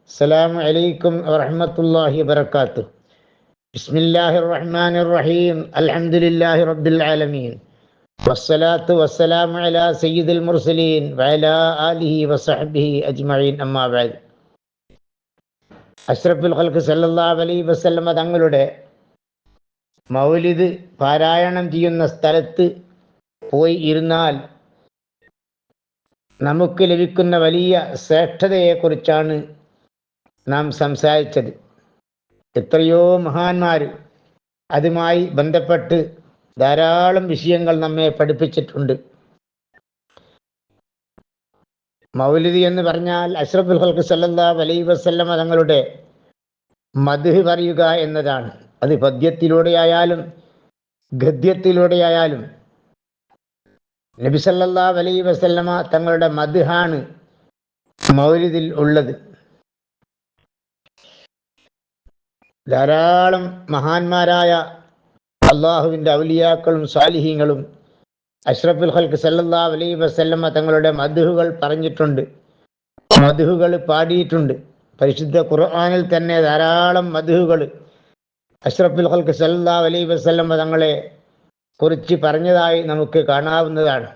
അസ്സലാമു അലൈക്കും വറഹ്മത്തുള്ളാഹി വബറകാതുഹു. ബിസ്മില്ലാഹിർ റഹ്മാനിർ റഹീം. അൽഹംദുലില്ലാഹി റബ്ബിൽ ആലമീൻ. വസ്സലാത്തു വസ്സലാമു അലാ സയ്യിദിൽ മുർസലീൻ വഅലാ ആലിഹി വസഹ്ബിഹി അജ്മഈൻ. അമ്മാ ബഅദ്. അഷ്റഫുൽ ഖൽഖ് സല്ലല്ലാഹു അലൈഹി വസല്ലമ തങ്ങളുടെ മൗലിദ് പാരായണം ചെയ്യുന്ന സ്ഥലത്ത് പോയി ഇരുന്നാൽ നമുക്ക് ലഭിക്കുന്ന വലിയ ശ്രേഷ്ഠതയെക്കുറിച്ചാണ് നാം സംസാരിച്ചത്. എത്രയോ മഹാന്മാർ അതുമായി ബന്ധപ്പെട്ട് ധാരാളം വിഷയങ്ങൾ നമ്മെ പഠിപ്പിച്ചിട്ടുണ്ട്. മൗലിദ് എന്ന് പറഞ്ഞാൽ അഷ്റഫുൽ ഖൽഖ് സല്ലല്ലാഹു അലൈഹി വസല്ലമ തങ്ങളുടെ മദ്ഹ് പറയുക എന്നതാണ്. അത് പദ്യത്തിലൂടെയായാലും ഗദ്യത്തിലൂടെയായാലും നബി സല്ലല്ലാഹു അലൈഹി വസല്ലമ തങ്ങളുടെ മദ്ഹാണ് മൗലിദിൽ ഉള്ളത്. ധാരാളം മഹാന്മാരായ അള്ളാഹുവിൻ്റെ ഔലിയാക്കളും സാലിഹീങ്ങളും അഷ്റഫുൽ ഖൽഖ് സല്ലല്ലാഹു അലൈഹി വസല്ലമ തങ്ങളുടെ മദ്ഹുകൾ പറഞ്ഞിട്ടുണ്ട്, മദ്ഹുകൾ പാടിയിട്ടുണ്ട്. പരിശുദ്ധ ഖുർആനിൽ തന്നെ ധാരാളം മദ്ഹുകൾ അഷ്റഫുൽ ഖൽഖ് സല്ലല്ലാഹു അലൈഹി വസല്ലമ തങ്ങളെ കുറിച്ച് പറഞ്ഞതായി നമുക്ക് കാണാവുന്നതാണ്.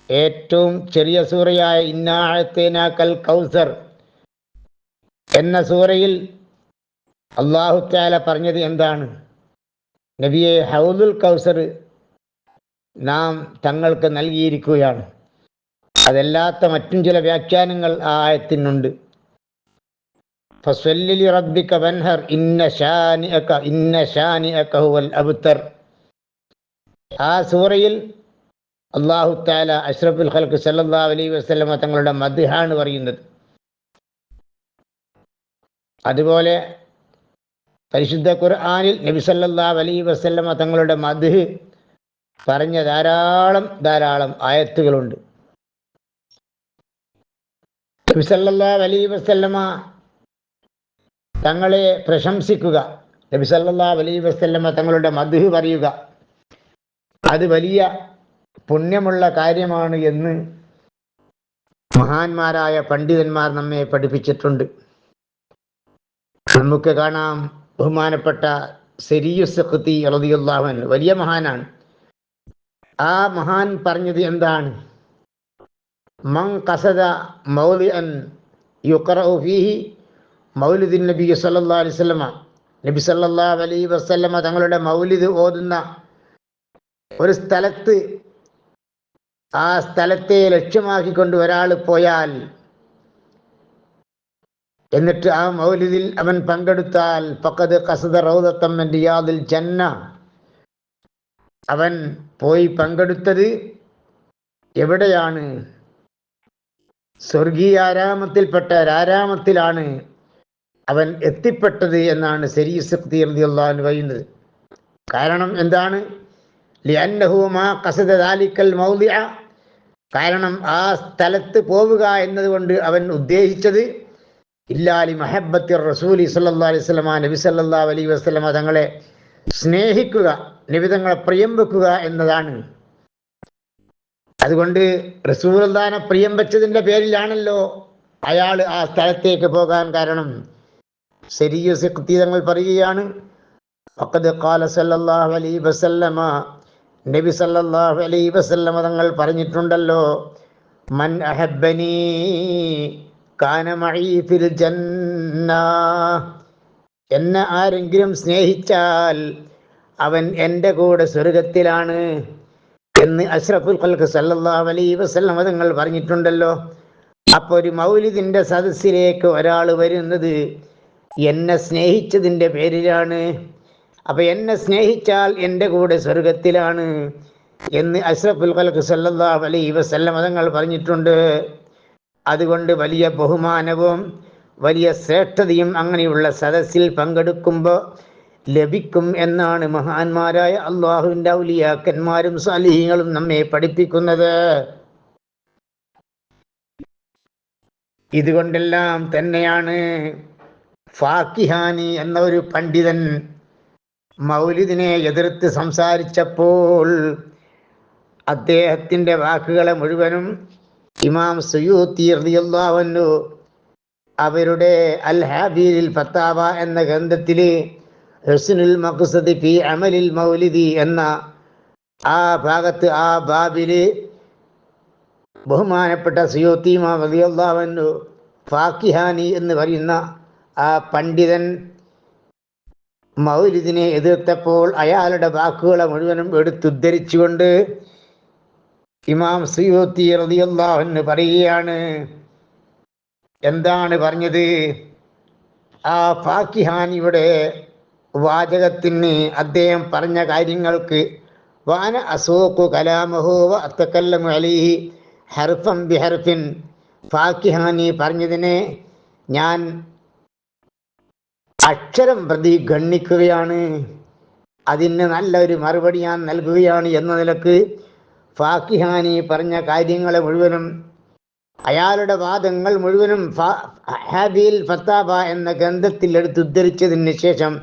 ഏറ്റവും ചെറിയ സൂറയായ ഇന്നാ അഅ്തൈനാക്കൽ കൗസർ എന്ന സൂറയിൽ അല്ലാഹു തആല പറഞ്ഞത് എന്താണ്? നബിയെ, ഹൗദുൽ കൗസർ നാം തങ്ങൾക്ക് നൽകിയിരിക്കുകയാണ്. അതല്ലാത്ത മറ്റും ചില വ്യാഖ്യാനങ്ങൾ ആ ആയത്തിനുണ്ട്. ഫസ്വല്ലി ലിറബ്ബിക വൻഹർ ഇന്ന ശാനിഅക ഹുവൽ അബ്തർ. ആ സൂറയിൽ അല്ലാഹു തആല അഷ്റഫുൽ ഖൽഖ് സല്ലല്ലാഹു അലൈഹി വസല്ലമ തങ്ങളുടെ മദ്ഹാണ് പറയുന്നത്. അതുപോലെ പരിശുദ്ധ ഖുർആനിൽ നബി സല്ലല്ലാഹു അലൈഹി വസല്ലമ തങ്ങളുടെ മദ്ഹ് പറഞ്ഞ ധാരാളം ആയത്തുകളുണ്ട്. നബി സല്ലല്ലാഹു അലൈഹി വസല്ലമ തങ്ങളെ പ്രശംസിക്കുക, നബി സല്ലല്ലാഹു അലൈഹി വസല്ലമ തങ്ങളുടെ മദ്ഹ് പറയുക, അത് വലിയ പുണ്യമുള്ള കാര്യമാണ് എന്ന് മഹാന്മാരായ പണ്ഡിതന്മാർ നമ്മെ പഠിപ്പിച്ചിട്ടുണ്ട്. നമുക്ക് കാണാം, ബഹുമാനപ്പെട്ട സരീയുസ് ഖുതി റളിയല്ലാഹു അൻഹു വലിയ മഹാനാണ്. ആ മഹാൻ പറഞ്ഞത് എന്താണ്? മൻ ഖസദ മൗലിഅൻ യുഖറഉ ഫീഹി മൗലിദുൻ നബി സല്ലല്ലാഹു അലൈഹി വസല്ലമ. നബി സല്ലല്ലാഹു അലൈഹി വസല്ലമ തങ്ങളുടെ മൗലിദ് ഓതുന്ന ഒരു സ്ഥലത്ത്, ആ സ്ഥലത്തെ ലക്ഷ്യമാക്കിക്കൊണ്ട് ഒരാൾ പോയാൽ, എന്നിട്ട് ആ മൗലിദിൽ അവൻ പങ്കെടുത്താൽ ഫഖദ് ഖസദ റൗദത്തൻ മിൻ റിയാദിൽ ജന്ന, അവൻ പോയി പങ്കെടുത്തത് എവിടെയാണ്? സ്വർഗീയ ആരാമത്തിൽപ്പെട്ട ഒരാരാമത്തിലാണ് അവൻ എത്തിപ്പെട്ടത് എന്നാണ് സരീസ് ഖുതി റളിയല്ലാഹു അൻഹു പറയുന്നത്. കാരണം എന്താണ്? ലിഅന്നഹു മാ ഖസദ ദാലിക്കൽ മൗദിഅ, കാരണം ആ സ്ഥലത്ത് പോവുക എന്നതുകൊണ്ട് അവൻ ഉദ്ദേശിച്ചത് ഇല്ലാ ലി മഹബ്ബത്തി റസൂലി സല്ലല്ലാഹു അലൈഹി വസല്ലമ, നബി സല്ലല്ലാഹു അലൈഹി വസല്ലമ തങ്ങളെ സ്നേഹിക്കുക, നബി തങ്ങളെ പ്രിയം വെക്കുക എന്നതാണ്. അതുകൊണ്ട് റസൂലുള്ളാഹിനെ പ്രിയം വെച്ചതിൻ്റെ പേരിലാണല്ലോ അയാൾ ആ സ്ഥലത്തേക്ക് പോകാൻ കാരണം. സരീയുസ് ഖുതി തങ്ങൾ പറയുകയാണ്, ഫഖദ് ഖാല സല്ലല്ലാഹു അലൈഹി വസല്ലമ, നബി സല്ലല്ലാഹു അലൈഹി വസല്ലമ തങ്ങൾ പറഞ്ഞിട്ടുണ്ടല്ലോ, മൻ അഹബ്ബനി കാന മഈ ഫിൽ ജന്ന, എന്നെ ആരെങ്കിലും സ്നേഹിച്ചാൽ അവൻ എൻ്റെ കൂടെ സ്വർഗത്തിലാണ് എന്ന് അഷ്റഫുൽ ഖൽഖ് സല്ലല്ലാഹു അലൈഹി വസല്ലമ തങ്ങൾ പറഞ്ഞിട്ടുണ്ടല്ലോ. അപ്പോൾ ഒരു മൗലിദിൻ്റെ സദസ്സിലേക്ക് ഒരാൾ വരുന്നത് എന്നെ സ്നേഹിച്ചതിൻ്റെ പേരിലാണ്. അപ്പോൾ എന്നെ സ്നേഹിച്ചാൽ എൻ്റെ കൂടെ സ്വർഗത്തിലാണ് എന്ന് അഷ്റഫുൽ ഖൽഖ് സല്ലല്ലാഹു അലൈഹി വസല്ലമ തങ്ങൾ പറഞ്ഞിട്ടുണ്ട്. അതുകൊണ്ട് വലിയ ബഹുമാനവും വലിയ ശ്രേഷ്ഠതയും അങ്ങനെയുള്ള സദസ്സിൽ പങ്കെടുക്കുമ്പോൾ ലഭിക്കും എന്നാണ് മഹാന്മാരായ അള്ളാഹുവിൻ്റെ ഔലിയാക്കന്മാരും സാലിഹീങ്ങളും നമ്മെ പഠിപ്പിക്കുന്നത്. ഇതുകൊണ്ടെല്ലാം തന്നെയാണ് ഫാക്കിഹാനി എന്ന ഒരു പണ്ഡിതൻ മൗലിദിനെ എതിർത്ത് സംസാരിച്ചപ്പോൾ അദ്ദേഹത്തിൻ്റെ വാക്കുകളെ മുഴുവനും ഇമാം സുയൂത്തി റളിയല്ലാഹു അൻഹു അവരുടെ അൽ ഹാബീലിൽ ഫത്താവ എന്ന ഗ്രന്ഥത്തിൽ ഹുസ്നുൽ മഖ്സദ് ഫി അമലിൽ മൗലിദി എന്ന ആ ഭാഗത്ത് ആ ബാബില് ബഹുമാനപ്പെട്ട സുയൂത്തി ഇമാം റളിയല്ലാഹു അൻഹു ഫാക്കിഹാനി എന്ന് പറയുന്ന ആ പണ്ഡിതൻ മൗലിദിനെ എതിർത്തപ്പോൾ അയാളുടെ വാക്കുകളെ മുഴുവനും എടുത്തുദ്ധരിച്ചുകൊണ്ട് ഇമാം സുയൂത്തി റളിയല്ലാഹു അൻഹു പറയുകയാണ്. എന്താണ് പറഞ്ഞത്? ആ ഫാക്കിഹാനിയുടെ വാചകത്തിന് അദ്ദേഹം പറഞ്ഞ കാര്യങ്ങൾക്ക് വാന അസൂഖു കലാമഹു വ അത്തകല്ലമു അലൈഹി ഹർഫൻ ബിഹർഫിൻ, ഫാക്കിഹാനി പറഞ്ഞതിനെ ഞാൻ അക്ഷരം പ്രതി ഗണ്ണിക്കുകയാണ്, അതിന് നല്ലൊരു മറുപടി ഞാൻ നൽകുകയാണ് എന്ന നിലക്ക് ഫാക്കിഹാനി പറഞ്ഞ കാര്യങ്ങളെ മുഴുവനും, അയാളുടെ വാദങ്ങൾ മുഴുവനും ഹാബീൽ ഫത്താബ എന്ന ഗ്രന്ഥത്തിൽ എടുത്തുദ്ധരിച്ചതിന് ശേഷം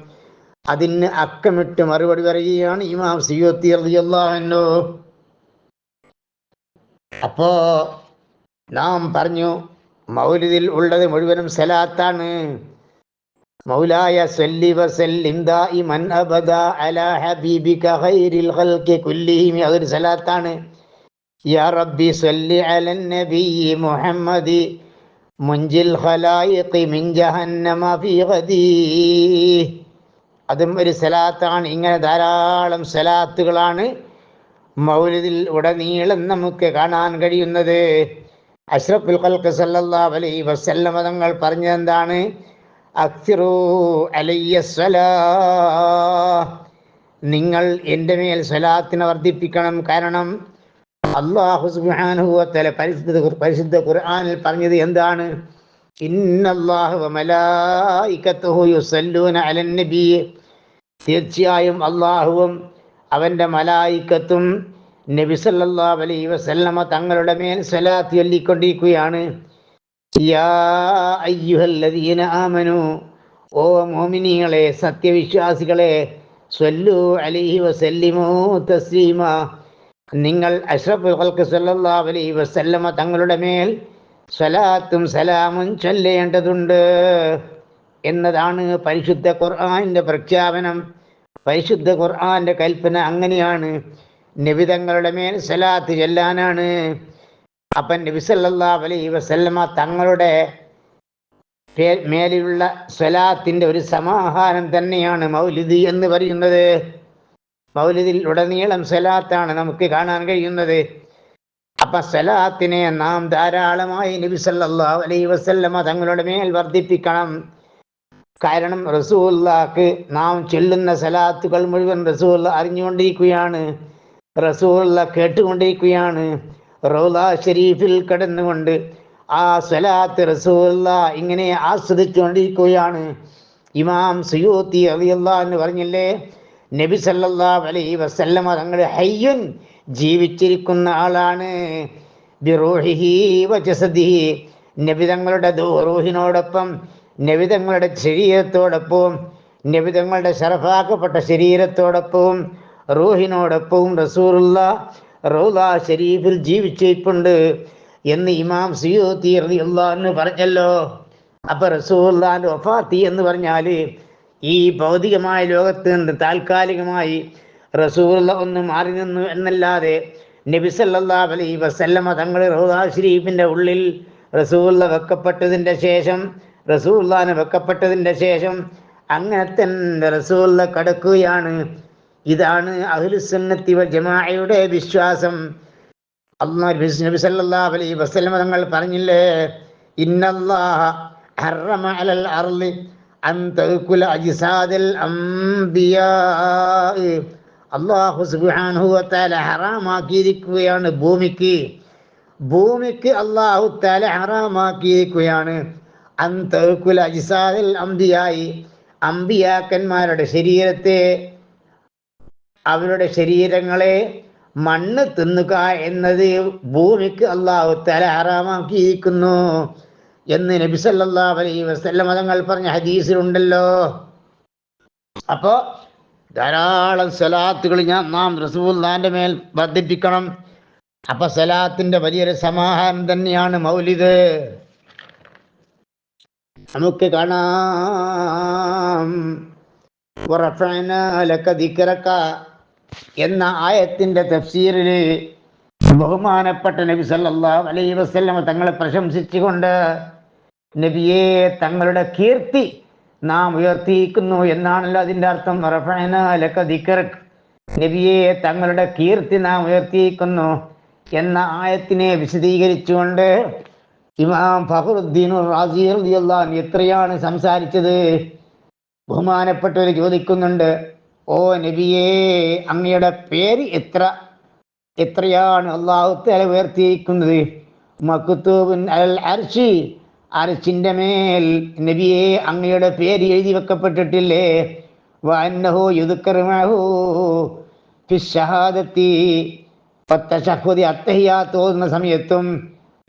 അതിന് അക്കമിട്ട് മറുപടി പറയുകയാണ് ഇമാം സുയൂത്തി റളിയല്ലാഹു അൻഹു. അപ്പോ നാം പറഞ്ഞു മൗലിദിൽ ഉള്ളത് മുഴുവനും സലാത്താണ്. മൗലായ സല്ലി വസല്ലിം ദായിമൻ അബദാ അലാ ഹബീബിക ഖൈറിൽ ഖൽഖി കുല്ലിഹിം, അതൊരു സലാത്താണ്. യാ റബ്ബി സല്ലി അലൻ നബിയ്യി മുഹമ്മദി മുൻജിൽ ഖലായിഖി മിൻ ജഹന്നമ ഫീ ഗദീ, അതും ഒരു സലാത്താണ്. ഇങ്ങനെ ധാരാളം സലാത്തുകളാണ് മൗലിദിൽ ഉടനീളം നമുക്ക് കാണാൻ കഴിയുന്നത്. അഷ്റഫുൽ ഖൽഖ് സല്ലല്ലാഹു അലൈഹി വസല്ലം തങ്ങൾ പറഞ്ഞതെന്താണ്? അക്സിറൂ അലയ്യ സ്വലാഹ്, നിങ്ങൾ എൻ്റെ മേൽ സ്വലാത്തിനെ വർദ്ധിപ്പിക്കണം. കാരണം അല്ലാഹു സുബ്ഹാനഹു വ തആല പരിശുദ്ധ ഖുർആനിൽ പറഞ്ഞത് എന്താണ്? ഇന്നല്ലാഹു വ മലായികത്തുഹു യുസല്ലൂന അലൻ നബി, തീർച്ചയായും അല്ലാഹുവും അവൻ്റെ മലായിക്കത്തും നബി സല്ലല്ലാഹു അലൈഹി വസല്ലമ തങ്ങളുടെ മേൽ സ്വലാത്ത് ചൊല്ലിക്കൊണ്ടിരിക്കുകയാണ്. യാ അയ്യുഹല്ലദീന ആമനു, ഓ മുഅ്മിനീങ്ങളെ, സത്യവിശ്വാസികളെ, സ്വല്ലു അലൈഹി വസല്ലിമു തസ്ലീമ, നിങ്ങൾ അഷ്റഫുൽ ഖൽഖ് സല്ലല്ലാഹു അലൈഹി വസല്ലമ തങ്ങളുടെ മേൽ സ്വലാത്തും സലാമും ചൊല്ലേണ്ടതുണ്ട് എന്നതാണ് പരിശുദ്ധ ഖുർആനിൻ്റെ പ്രഖ്യാപനം. പരിശുദ്ധ ഖുർആന്റെ കൽപ്പന അങ്ങനെയാണ്, നബി തങ്ങളുടെ മേൽ സ്വലാത്ത് ചൊല്ലാനാണ്. അപ്പം നബി സല്ലല്ലാഹു അലൈഹി വസല്ലമ തങ്ങളുടെ മേലുള്ള സ്വലാത്തിൻ്റെ ഒരു സമാഹാരം തന്നെയാണ് മൗലിദ് എന്ന് പറയുന്നത്. മൗലിദിൽ ഉടനീളം സ്വലാത്താണ് നമുക്ക് കാണാൻ കഴിയുന്നത്. അപ്പം സ്വലാത്തിനെ നാം ധാരാളമായി നബി സല്ലല്ലാഹു അലൈഹി വസല്ലമ തങ്ങളുടെ മേൽ വർദ്ധിപ്പിക്കണം. കാരണം റസൂലുള്ളാഹിക്ക് നാം ചൊല്ലുന്ന സലാത്തുകൾ മുഴുവൻ റസൂലുള്ളാഹി അറിഞ്ഞുകൊണ്ടിരിക്കുകയാണ്, റസൂലുള്ളാഹി കേട്ടുകൊണ്ടിരിക്കുകയാണ്. റൗള ഷരീഫിൽ കിടന്നുകൊണ്ട് ആ സ്വലാത്ത് റസൂലുള്ളാഹി ഇങ്ങനെ ആസ്വദിച്ചുകൊണ്ടിരിക്കുകയാണ്. ഇമാം സുയൂത്തി റളിയല്ലാഹു അൻഹു പറഞ്ഞില്ലേ, നബി സല്ലല്ലാഹു അലൈഹി വസല്ലമ തങ്ങൾ ഹയ്യുൻ, ജീവിച്ചിരിക്കുന്ന ആളാണ്, ബിറൂഹിഹി വജസദിഹി, നബി തങ്ങളുടെ റൂഹിനോടൊപ്പം, നബി തങ്ങളുടെ ശരീരത്തോടൊപ്പവും, നബി തങ്ങളുടെ ശറഫാക്കപ്പെട്ട ശരീരത്തോടൊപ്പവും റൂഹിനോടൊപ്പവും റസൂലുള്ളാഹി റൗള ഷരീഫിൽ ജീവിച്ചിരിപ്പുണ്ട് എന്ന് ഇമാം സുയൂത്തി റളിയല്ലാഹു അൻഹു പറഞ്ഞല്ലോ. അപ്പൊ റസൂലുള്ളാഹിന്റെ വഫാത്ത് എന്ന് പറഞ്ഞാൽ ഈ ഭൗതികമായ ലോകത്ത് നിന്ന് താൽക്കാലികമായി റസൂലുള്ളാഹി ഒന്ന് മാറി നിന്നു എന്നല്ലാതെ നബി സല്ലല്ലാഹു അലൈഹി വസല്ലമ തങ്ങൾ റൗള ഷരീഫിന്റെ ഉള്ളിൽ റസൂലുള്ളാഹി വെക്കപ്പെട്ടതിൻ്റെ ശേഷം അങ്ങനെ തന്നെ റസൂലുള്ളാഹി കടക്കുകയാണ്. ഇതാണ് അഹ്ലുസുന്നത്തി വൽ ജമാഅയുടെ വിശ്വാസം. നബി സല്ലല്ലാഹു അലൈഹി വസല്ലമ തങ്ങൾ പറഞ്ഞില്ലേ, ഇന്നല്ലാഹ ഹറമ അലൽ അർളി അൻ തഅകുല അജ്സാദൽ അംബിയാ, അല്ലാഹു സുബ്ഹാനഹു വ തആല ഹറാമാക്കിയിരിക്കുകയാണ് ഭൂമിക്ക് അല്ലാഹു തആല ഹറാമാക്കിയിരിക്കുകയാണ് അൻ തഅകുല അജ്സാദൽ അംബിയായി, അംബിയാക്കന്മാരുടെ ശരീരത്തെ, അവരുടെ ശരീരങ്ങളെ മണ്ണ് തിന്നുക എന്നത് ഭൂമിക്ക് അല്ലാഹു തആല ഹറാമാക്കിയിരിക്കുന്നു എന്ന് നബി സല്ലല്ലാഹു അലൈഹി വസല്ലം തങ്ങൾ പറഞ്ഞ ഹദീസിലുണ്ടല്ലോ. അപ്പോൾ ധാരാളം സ്വലാത്തുകൾ നാം റസൂലുള്ളാഹിന്റെ മേൽ വർദ്ധിപ്പിക്കണം. അപ്പൊ സ്വലാത്തിന്റെ വലിയൊരു സമാഹാരം തന്നെയാണ് മൗലിദ്. നമുക്ക് കാണാം വറഫഅനാ ലക ദിക്റക എന്ന ആയത്തിന്റെ തഫ്സീറിൽ ബഹുമാനപ്പെട്ട നബി സല്ലല്ലാഹു അലൈഹി വസല്ലം തങ്ങളെ പ്രശംസിച്ചുകൊണ്ട് നബിയെ തങ്ങളുടെ കീർത്തി നാം ഉയർത്തിയിരിക്കുന്നു എന്നാണല്ലോ അതിൻ്റെ അർത്ഥം. റഫഅനാ ലക ദിക്റക, നബിയെ തങ്ങളുടെ കീർത്തി നാം ഉയർത്തിയിരിക്കുന്നു എന്ന ആയത്തിനെ വിശദീകരിച്ചുകൊണ്ട് ഇമാം ഫഖറുദ്ദീൻ റാസി റളിയല്ലാഹു അൻഹു എത്രയാണ് സംസാരിച്ചത്. ബഹുമാനപ്പെട്ടവർ ചോദിക്കുന്നുണ്ട്, ഓ നബിയേ, അങ്ങയുടെ പേര് എത്രയാണ് അല്ലാഹു തആല ഉയർത്തിയിരിക്കുന്നത്. മക്തൂബുൻ അൽ അർശി, അർശിന്റെ മേൽ നബിയെ അങ്ങയുടെ പേര് എഴുതി വെക്കപ്പെട്ടിട്ടില്ലേ. വഅന്നഹു യുദ്കറു മഅഹു ഫി ശഹാദത്തി, തശഹ്ഹുദി അത്തഹിയാത്ത് ഓതുന്ന സമയത്തും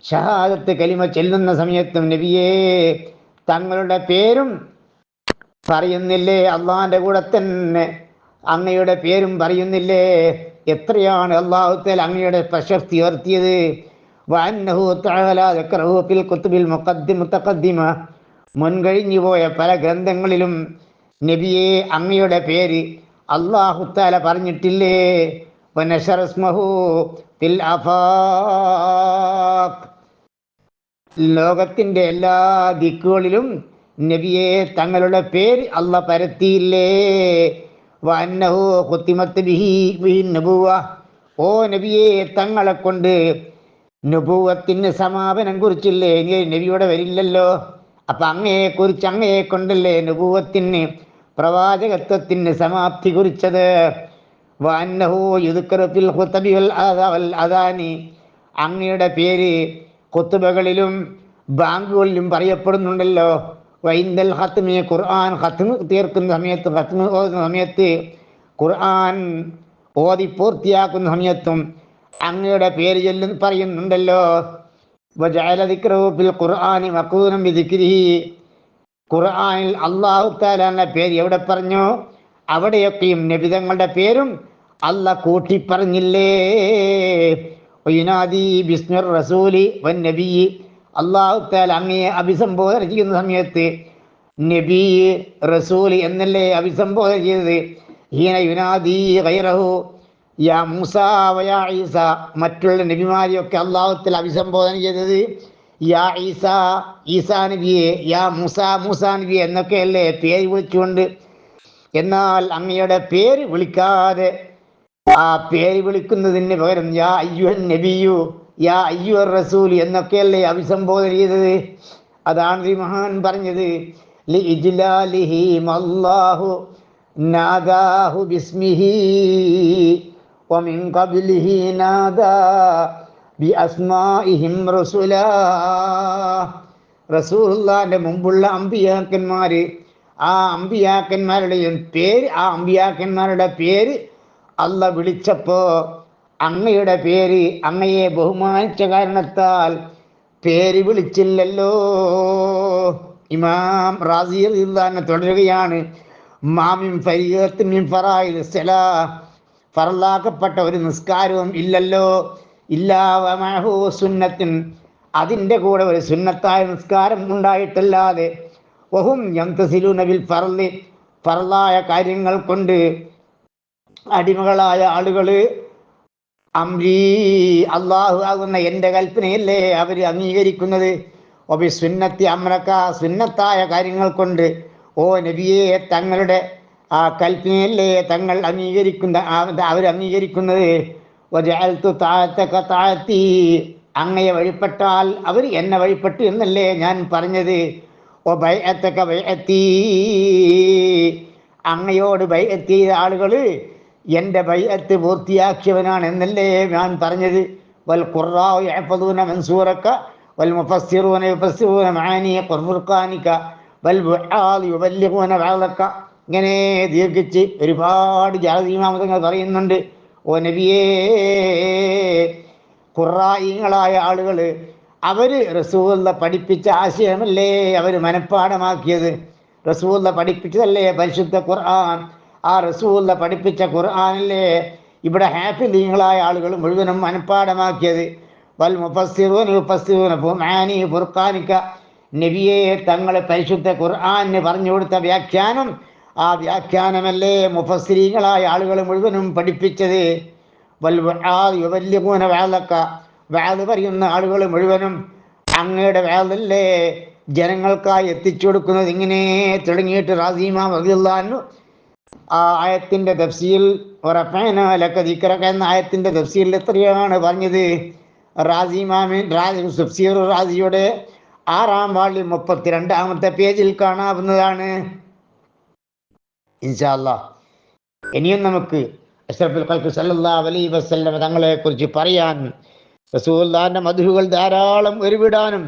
ഷഹാദത്ത് കലിമ ചെല്ലുന്ന സമയത്തും നബിയെ തങ്ങളുടെ പേരും പറയുന്നില്ലേ, അള്ളാഹിന്റെ കൂടെ തന്നെ അങ്ങയുടെ പേരും പറയുന്നില്ലേ. എത്രയാണ് അല്ലാഹു തആല അങ്ങയുടെ പ്രശസ്തി ഉയർത്തിയത്. വഅന്നഹു തആല ദക്കറഹു ഫിൽ കുതുബിൽ മുതഖദ്ദിമ, മുൻകഴിഞ്ഞു പോയ പല ഗ്രന്ഥങ്ങളിലും നബിയെ അങ്ങയുടെ പേര് അല്ലാഹു തആല പറഞ്ഞിട്ടില്ലേ. വനശറ ഇസ്മഹു ഫിൽ ആഫാഖ്, ലോകത്തിന്റെ എല്ലാ ദിക്കുകളിലും നബിയെ തങ്ങളുടെ പേര് അല്ല പരത്തിയില്ലേ. വഅന്നഹു ഖുത്തിമത്ത് ബിഹി നബുവ, ഓ നബിയെ തങ്ങളെ കൊണ്ട് നബുവത്തിന് സമാപനം കുറിച്ചില്ലേ. ഇനി നബിയുടെ വരില്ലല്ലോ. അപ്പൊ അങ്ങയെ കൊണ്ടല്ലേ നബുവത്തിന്, പ്രവാചകത്വത്തിന് സമാപ്തി കുറിച്ചത്. വഅന്നഹു യുദ്കറു ഫിൽ ഖുതബി വൽ അദാനി, അങ്ങയുടെ പേര് ഖുതുബകളിലും ബാങ്കുകളിലും പറയപ്പെടുന്നുണ്ടല്ലോ. വൈന്ദൽ ഖത്മി, ഖുർആൻ ഖത്മ് തീർക്കുന്ന സമയത്ത്, ഖത്മ് ഓതുന്ന സമയത്ത്, ഖുർആൻ ഓതി പൂർത്തിയാക്കുന്ന സമയത്തും അങ്ങയുടെ പേര് പറയുന്നുണ്ടല്ലോ. വജഅല ദിക്റഹു ഫിൽ ഖുർആനി മഖൂനം ബിദിക്രിഹി, ഖുർആനിൽ അല്ലാഹു തആലയുടെ പേര് എവിടെ പറഞ്ഞോ അവിടെയൊക്കെയും നബിതങ്ങളുടെ പേരും അല്ല കൂട്ടി പറഞ്ഞില്ലേ. വയുനാദി ബിസ്മിർ റസൂലി വൻ നബി, അല്ലാഹു തആല അങ്ങയെ അഭിസംബോധന ചെയ്യുന്ന സമയത്ത് നബി റസൂൽ എന്നല്ലേ അഭിസംബോധന ചെയ്തത്. ഹീന യുനാദി ഗൈറഹു യാ മൂസ വയാ ഈസ, മറ്റുള്ള നബിമാരെയൊക്കെ അല്ലാഹു തആല അഭിസംബോധന ചെയ്തത് യാ ഈസ, ഈസാ നബിയെ, യാ മൂസ, മൂസാ നബിയെ എന്നൊക്കെയല്ലേ പേര് വിളിച്ചുകൊണ്ട്. എന്നാൽ അങ്ങയുടെ പേര് വിളിക്കാതെ ആ പേര് വിളിക്കുന്നതിന് പകരം യാ അയ്യുഹൻ നബിയു, യാ അയ്യുഹർ റസൂൽ എന്നൊക്കെയല്ലേ അഭിസംബോധന ചെയ്തത്. അതാണ് ഈ മഹാൻ പറഞ്ഞത്, ലി ഇജ്ലാലിഹി മല്ലാഹു നാദാഹു ബിസ്മിഹി വമിൻ ഖബ്ലിഹി നാദാ ബി അസ്മാഇഹിം റസൂലാ. റസൂലുള്ളാഹിന്റെ മുമ്പുള്ള അമ്പിയാക്കന്മാര്, ആ അമ്പിയാക്കന്മാരുടെയും പേര്, ആ അമ്പിയാക്കന്മാരുടെ പേര് അല്ല വിളിച്ചപ്പോ അങ്ങയുടെ പേര് അങ്ങയെ ബഹുമാനിച്ച കാരണത്താൽ പേര് വിളിച്ചില്ലല്ലോ. ഇമാം റാസി റളിയല്ലാഹു അൻഹു തുടരുകയാണ്, മാമിൻ ഫരീദത്തിൻ മിൻ ഫറായിദി സ്വലാഹ്, ഫർലാക്കപ്പെട്ട ഒരു നിസ്കാരവും ഇല്ലല്ലോ. ഇല്ലാ വമഅഹു സുന്നത്തിൻ, അതിൻ്റെ കൂടെ ഒരു സുന്നത്തായ നിസ്കാരം ഉണ്ടായിട്ടല്ലാതെ. വഹും യംതസിലൂന ബിൽ ഫർളി, ഫർളായ കാര്യങ്ങൾ കൊണ്ട് അടിമകളായ ആളുകൾ അംരീ, അള്ളാഹു ആകുന്ന എൻ്റെ കൽപ്പനയല്ലേ അവർ അംഗീകരിക്കുന്നത്. ഒബി സുന്നത്തി അമ്രക്ക, സുന്നത്തായ കാര്യങ്ങൾ കൊണ്ട് ഓ നബിയെ തങ്ങളുടെ ആ കൽപ്പനയല്ലേ തങ്ങൾ അവർ അംഗീകരിക്കുന്നത്. വജഅൽതു തഅതക തഅതി, അങ്ങയെ വഴിപ്പെട്ടാൽ അവർ എന്നെ വഴിപ്പെട്ടു എന്നല്ലേ ഞാൻ പറഞ്ഞത്. വബൈഅതക ബൈഅതി, അങ്ങയോട് ബൈഅത്ത് ചെയ്ത ആളുകൾ എൻ്റെ ബൈഅത്ത് പൂർത്തിയാക്കിയവനാണ് എന്നല്ലേ ഞാൻ പറഞ്ഞത്. വൽ ഖുർറാഉ യഹ്ഫദൂന മൻസൂറക വൽ മുഫസ്സിറൂന യുഫസ്സിറൂന മആനി ഖുർആനിക വൽ ബുആദ് യുബല്ലിഗൂന ബഅദക. ഇങ്ങനെ ദീർഘിച്ച് ഒരുപാട് ജാതിമാമതങ്ങൾ പറയുന്നുണ്ട്. ഓ നബിയേ, ഖുർആനികളായ ആളുകൾ അവർ റസൂലുള്ള പഠിപ്പിച്ച ആശയമല്ലേ അവർ മനഃപ്പാഠമാക്കിയത്. റസൂലുള്ള പഠിപ്പിച്ചതല്ലേ പരിശുദ്ധ ഖുർആൻ. ആ റസൂലുള്ള പഠിപ്പിച്ച ഖുർആനല്ലേ ഇവിടെ ഹാഫിളീങ്ങളായ ആളുകൾ മുഴുവനും മനഃപ്പാഠമാക്കിയത്. വൽ മുഫസ്സിറൂന യുഫസ്സിറൂന മആനി ഖുർആനിക, നബിയെ തങ്ങളെ പരിശുദ്ധ ഖുർആന് പറഞ്ഞു കൊടുത്ത വ്യാഖ്യാനം, ആ വ്യാഖ്യാനമല്ലേ മുഫസ്സിരീങ്ങളായ ആളുകൾ മുഴുവനും പഠിപ്പിച്ചത്. വാദ് പറയുന്ന ആളുകൾ മുഴുവനും അങ്ങയുടെ വാദല്ലേ ജനങ്ങൾക്കായി എത്തിച്ചു കൊടുക്കുന്നത്. ഇങ്ങനെ തുടങ്ങിയിട്ട് റാസി ഇമാം റളിയല്ലാഹു അൻഹു ആ ആയത്തിന്റെ തഫ്സീൽ എന്ന ആയത്തിന്റെ തഫ്സീലിൽ എത്രയാണ് പറഞ്ഞത്? റാസി ഇമാമിൻ തഫ്സീർ റാസിയുടെ 6-ാം വാള്യം 32-ാമത്തെ പേജിൽ കാണാവുന്നതാണ്. ഇൻഷാ അല്ലാഹ് ഇനിയും നമുക്ക് അഷ്റഫുൽ ഖൽഖ് സല്ലല്ലാഹു അലൈഹി വസല്ലം തങ്ങളെ കുറിച്ച് പറയാൻ, റസൂലുള്ളാഹിന്റെ മദ്ഹുകൾ ധാരാളം ഉരുവിടാനും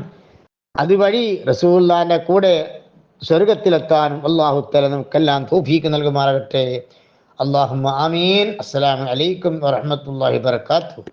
അതുവഴി റസൂലുള്ളാഹിന്റെ കൂടെ സ്വർഗത്തിലെത്താനും അല്ലാഹു തആല നമുക്കെല്ലാം തൗഫീഖ് നൽകുമാറാകട്ടെ. അല്ലാഹുമ്മ ആമീൻ. അസ്സലാമു അലൈക്കും വറഹ്മത്തുള്ളാഹി വബറകാതുഹു.